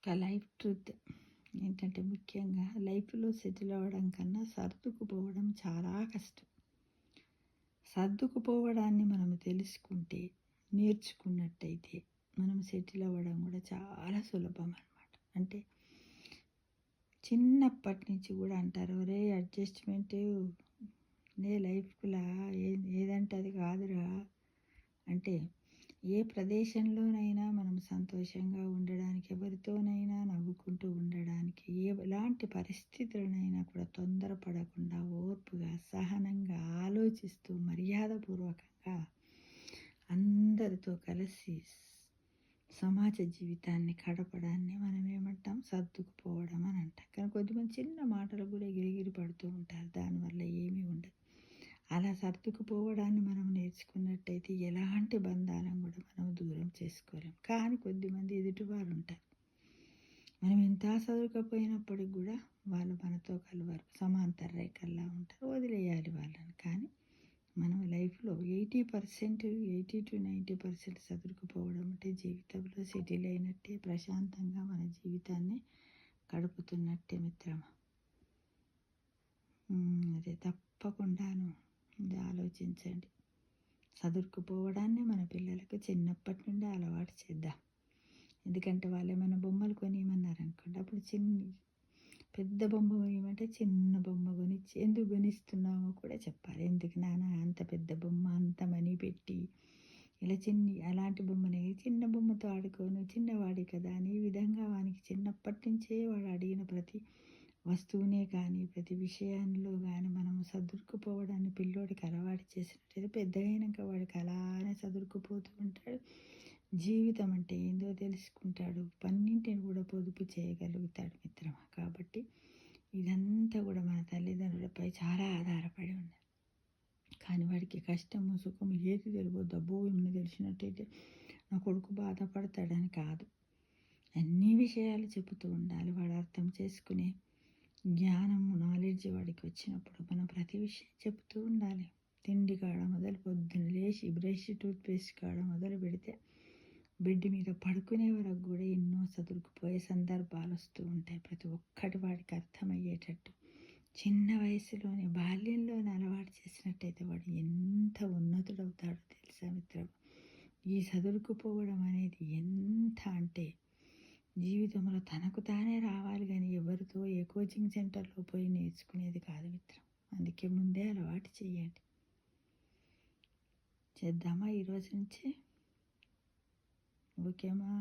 ఒక life truth ఏంటంటే ముఖ్యంగా లైఫ్లో సెటిల్ అవ్వడం కన్నా సర్దుకుపోవడం చాలా కష్టం. సర్దుకుపోవడాన్ని మనం తెలుసుకుంటే, నేర్చుకున్నట్టయితే మనం సెటిల్ అవ్వడం కూడా చాలా సులభం అన్నమాట. అంటే చిన్నప్పటి నుంచి కూడా అంటారు, ఒరే అడ్జస్ట్మెంట్ నే లైఫ్లా ఏదంటే అది కాదురా. అంటే ఏ ప్రదేశంలోనైనా మనం సంతోషంగా ఉండడానికి, ఎవరితోనైనా నవ్వుకుంటూ ఉండడానికి, ఎలాంటి పరిస్థితులనైనా కూడా తొందరపడకుండా ఓర్పుగా, సహనంగా, ఆలోచిస్తూ మర్యాదపూర్వకంగా అందరితో కలిసి సమాజ జీవితాన్ని గడపడాన్ని మనం ఏమంటాం, సర్దుకుపోవడం అని అంటాం. కానీ కొద్దిమంది చిన్న మాటలు కూడా ఎగిరెగిరి పడుతూ ఉంటారు, దానివల్ల ఏమీ ఉండదు. అలా సర్దుకుపోవడాన్ని మనం నేర్చుకున్నట్టయితే ఎలాంటి బంధాలను కూడా మనం దూరం చేసుకోలేం. కానీ కొద్దిమంది ఎదుటివారు ఉంటారు, మనం ఎంత సదురుకపోయినప్పటికి కూడా వాళ్ళు మనతో కలవరు, సమాంతర రేఖల్లా ఉంటారు, వదిలేయాలి వాళ్ళని. కానీ మనం లైఫ్లో 80% సదురుకుపోవడం అంటే జీవితంలో సెటిల్ అయినట్టే, ప్రశాంతంగా మన జీవితాన్ని గడుపుతున్నట్టే మిత్రమా. అదే తప్పకుండాను ఇది ఆలోచించండి. సదురుకుపోవడాన్ని మన పిల్లలకు చిన్నప్పటి నుండి అలవాటు చేద్దాం. ఎందుకంటే వాళ్ళు ఏమైనా బొమ్మలు కొనియమన్నారనుకోండి, అప్పుడు పెద్ద బొమ్మ కొనియమంటే చిన్న బొమ్మ కొనిచ్చి, ఎందుకు కొనిస్తున్నామో కూడా చెప్పాలి. ఎందుకు నాన్న అంత పెద్ద బొమ్మ, అంత మనీ పెట్టి ఇలా అలాంటి బొమ్మని చిన్న బొమ్మతో ఆడుకోను, చిన్నవాడి కదా అని ఈ విధంగా వానికి చిన్నప్పటి నుంచే వాడు అడిగిన ప్రతి వస్తువునే కానీ, ప్రతి విషయంలో కానీ మనము సదురుకుపోవడాన్ని పిల్లోడికి అలవాటు చేసినట్టయితే పెద్దగైనాక వాడికి అలానే సదురుకుపోతూ ఉంటాడు. జీవితం అంటే ఏందో తెలుసుకుంటాడు, పన్నింటిని కూడా పొదుపు చేయగలుగుతాడు మిత్రమా. కాబట్టి ఇదంతా కూడా మన తల్లిదండ్రులపై చాలా ఆధారపడి ఉన్నది. కానీ వాడికి కష్టము సుఖము ఏది తెలియదు, డబ్బు ఏమన్నా తెలిసినట్టయితే నా కొడుకు బాధపడతాడని కాదు, అన్ని విషయాలు చెబుతూ ఉండాలి. వాడు అర్థం చేసుకునే జ్ఞానము, నాలెడ్జ్ వాడికి వచ్చినప్పుడు మనం ప్రతి విషయం చెబుతూ ఉండాలి. తిండి కాడ మొదలు, పొద్దున్న లేచి బ్రష్, టూత్పేస్ట్ కాడ మొదలు పెడితే బెడ్ మీద పడుకునే వరకు కూడా ఎన్నో సదురుకుపోయే సందర్భాలు వస్తూ ఉంటాయి. ప్రతి ఒక్కటి వాడికి అర్థమయ్యేటట్టు చిన్న వయసులోనే, బాల్యంలోనే అలవాటు చేసినట్టయితే వాడు ఎంత ఉన్నతుడవుతాడో తెలుసా మిత్రం. ఈ సదురుకుపోవడం అనేది ఎంత అంటే జీవితంలో తనకు తానే రావాలి, కానీ ఎవరితో ఏ కోచింగ్ సెంటర్లో పోయి నేర్చుకునేది కాదు మిత్రం. అందుకే ముందే అలవాటు చేయండి. చేద్దామా ఈరోజు నుంచి? ఓకేమా?